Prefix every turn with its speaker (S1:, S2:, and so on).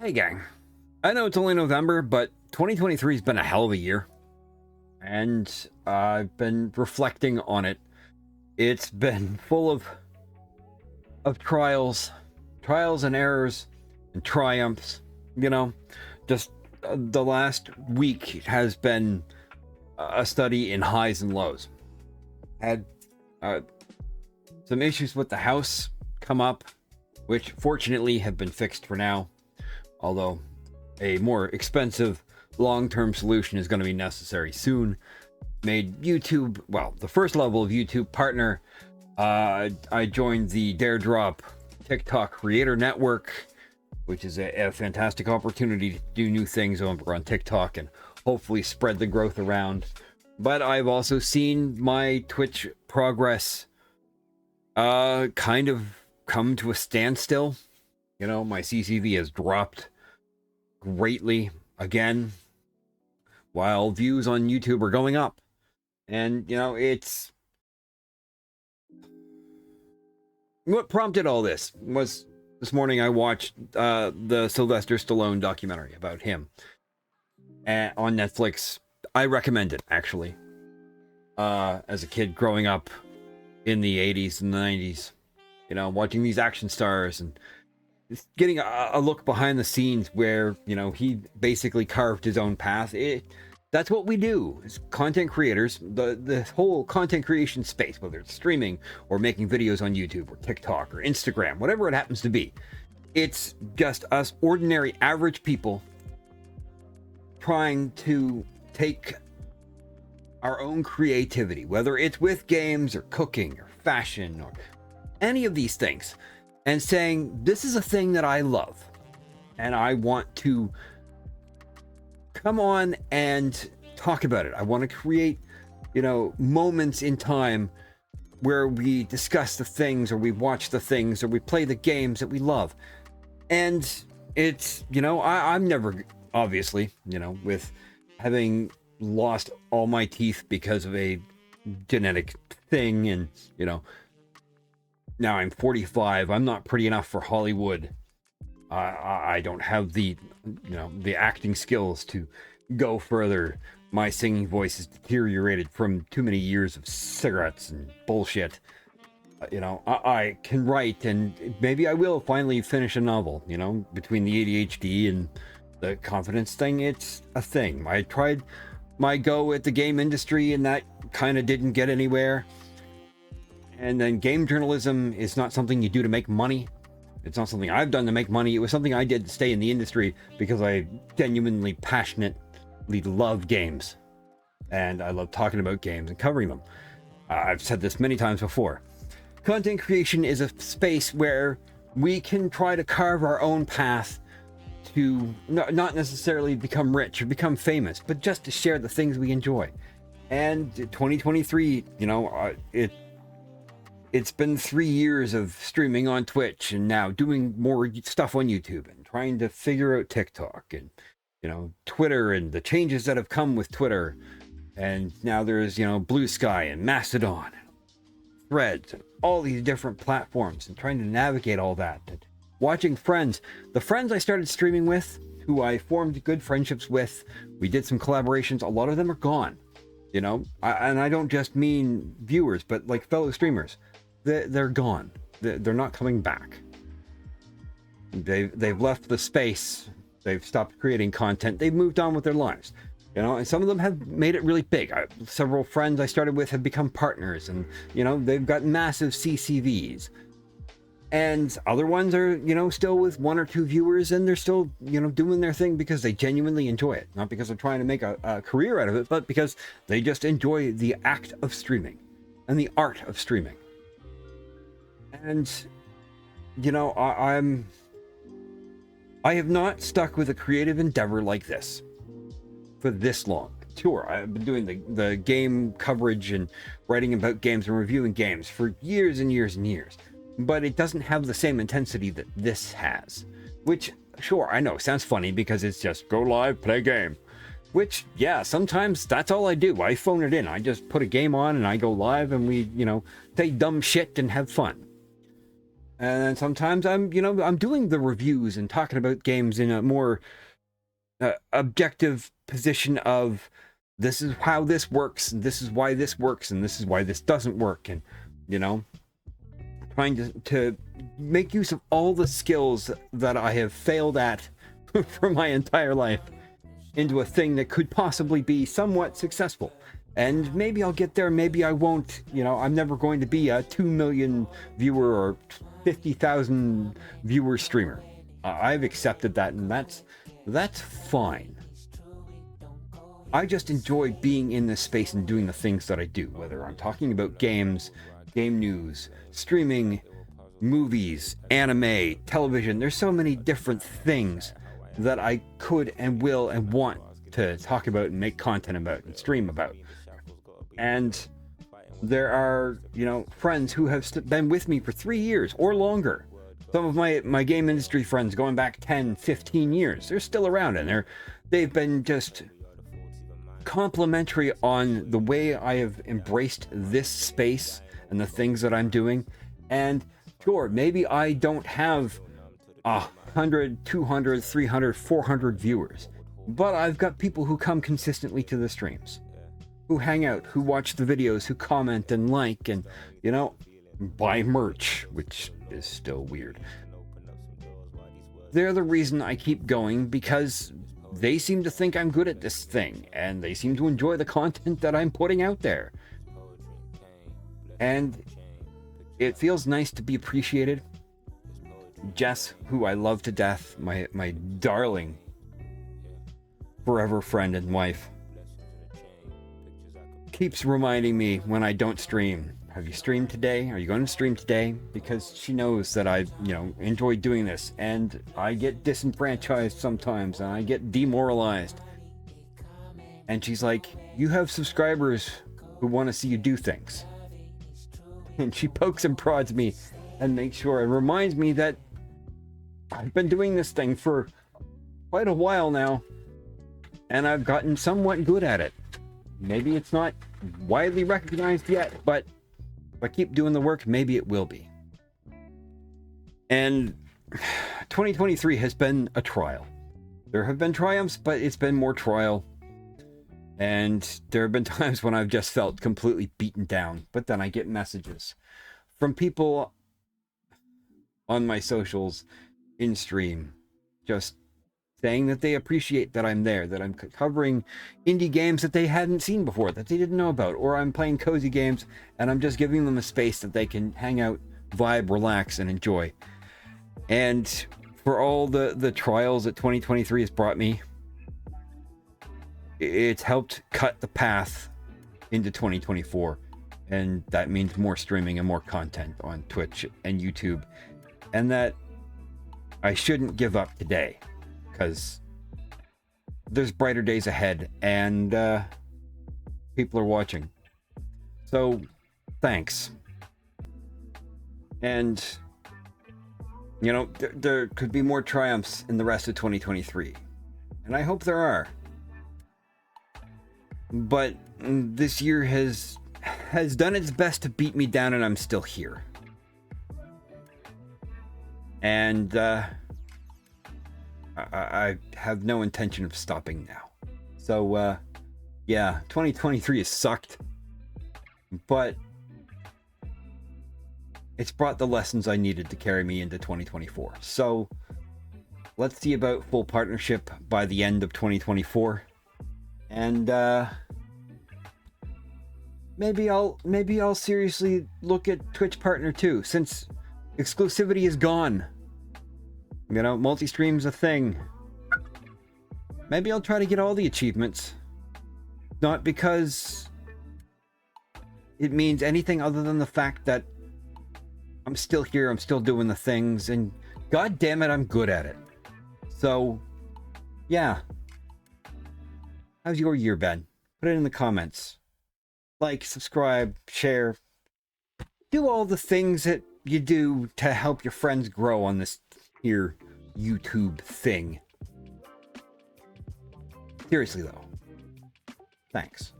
S1: Hey gang, I know it's only November, but 2023 has been a hell of a year, and I've been reflecting on it. It's been full of trials and errors and triumphs. You know, just the last week has been a study in highs and lows. Had uh, some issues with the house come up, which fortunately have been fixed for now, although a more expensive long-term solution is going to be necessary soon. Made YouTube, well, the first level of YouTube partner. I joined the Dare Drop TikTok Creator Network, which is a fantastic opportunity to do new things over on TikTok and hopefully spread the growth around. But I've also seen my Twitch progress kind of come to a standstill. You know, my CCV has dropped greatly again, while views on YouTube are going up. And, you know, it's... What prompted all this was this morning I watched the Sylvester Stallone documentary about him on Netflix. I recommend it, actually. As a kid growing up in the 80s and the 90s, you know, watching these action stars and getting a look behind the scenes where, you know, he basically carved his own path. That's what we do as content creators. The whole content creation space, whether it's streaming or making videos on YouTube or TikTok or Instagram, whatever it happens to be, it's just us ordinary average people trying to take our own creativity, whether it's with games or cooking or fashion or any of these things, and saying, this is a thing that I love and I want to come on and talk about it. I want to create, you know, moments in time where we discuss the things, or we watch the things, or we play the games that we love. And it's, you know, I'm never, obviously, you know, with having lost all my teeth because of a genetic thing, and, you know, now I'm 45. I'm not pretty enough for Hollywood. I don't have the, you know, the acting skills to go further. My singing voice is deteriorated from too many years of cigarettes and bullshit. You know, I can write, and maybe I will finally finish a novel. You know, between the ADHD and the confidence thing, it's a thing. I tried my go at the game industry, and that kind of didn't get anywhere. And then game journalism is not something you do to make money. It's not something I've done to make money. It was something I did to stay in the industry because I genuinely, passionately love games. And I love talking about games and covering them. I've said this many times before. Content creation is a space where we can try to carve our own path to not necessarily become rich or become famous, but just to share the things we enjoy. And 2023, you know, it's been 3 years of streaming on Twitch and now doing more stuff on YouTube and trying to figure out TikTok and, you know, Twitter and the changes that have come with Twitter. And now there's, you know, Blue Sky and Mastodon and Threads and all these different platforms, and trying to navigate all that. And watching friends, the friends I started streaming with, who I formed good friendships with, we did some collaborations, a lot of them are gone. You know, and I don't just mean viewers, but like fellow streamers. They're gone. They're not coming back. They've left the space. They've stopped creating content. They've moved on with their lives. You know, and some of them have made it really big. Several friends I started with have become partners, and, you know, they've got massive CCVs. And other ones are, you know, still with 1 or 2 viewers, and they're still, you know, doing their thing because they genuinely enjoy it. Not because they're trying to make a career out of it, but because they just enjoy the act of streaming and the art of streaming. And, you know, I have not stuck with a creative endeavor like this for this long. Sure, I've been doing the game coverage and writing about games and reviewing games for years and years and years. But it doesn't have the same intensity that this has. Which, sure, I know, sounds funny because it's just go live, play game. Which, yeah, sometimes that's all I do. I phone it in. I just put a game on and I go live and we, you know, say dumb shit and have fun. And then sometimes I'm doing the reviews and talking about games in a more objective position of, this is how this works, and this is why this works, and this is why this doesn't work, and trying to make use of all the skills that I have failed at for my entire life into a thing that could possibly be somewhat successful. And maybe I'll get there, maybe I won't. I'm never going to be a 2 million viewer or 50,000 viewer streamer. I've accepted that, and that's fine. I just enjoy being in this space and doing the things that I do, whether I'm talking about games, game news, streaming, movies, anime, television. There's so many different things that I could and will and want to talk about and make content about and stream about. And there are, friends who have been with me for 3 years or longer. Some of my game industry friends going back 10, 15 years, they're still around, and they've been just complimentary on the way I have embraced this space and the things that I'm doing. And sure, maybe I don't have 100, 200, 300, 400 viewers, but I've got people who come consistently to the streams, who hang out, who watch the videos, who comment and like, and buy merch, which is still weird. They're the reason I keep going, because they seem to think I'm good at this thing, and they seem to enjoy the content that I'm putting out there. And it feels nice to be appreciated. Jess, who I love to death, my darling forever friend and wife, keeps reminding me when I don't stream, have you streamed today? Are you going to stream today? Because she knows that I, enjoy doing this, and I get disenfranchised sometimes, and I get demoralized. And she's like, you have subscribers who want to see you do things. And she pokes and prods me and makes sure and reminds me that I've been doing this thing for quite a while now, and I've gotten somewhat good at it. Maybe it's not widely recognized yet, but if I keep doing the work, maybe it will be. And 2023 has been a trial. There have been triumphs, but it's been more trial. And there have been times when I've just felt completely beaten down. But then I get messages from people on my socials, in stream, just saying that they appreciate that I'm there, that I'm covering indie games that they hadn't seen before, that they didn't know about, or I'm playing cozy games and I'm just giving them a space that they can hang out, vibe, relax, and enjoy. And for all the trials that 2023 has brought me, it's helped cut the path into 2024. And that means more streaming and more content on Twitch and YouTube. And that I shouldn't give up today, because there's brighter days ahead, and people are watching. So, thanks. And, there could be more triumphs in the rest of 2023. And I hope there are. But this year has done its best to beat me down, and I'm still here. And I have no intention of stopping now. So, yeah, 2023 has sucked. But it's brought the lessons I needed to carry me into 2024. So, let's see about full partnership by the end of 2024. And, maybe I'll seriously look at Twitch Partner too, since exclusivity is gone. Multi-stream's a thing. Maybe I'll try to get all the achievements. Not because it means anything other than the fact that I'm still here, I'm still doing the things, and god damn it, I'm good at it. So, yeah. How's your year been? Put it in the comments. Like, subscribe, share. Do all the things that you do to help your friends grow on this here YouTube thing. Seriously though. Thanks.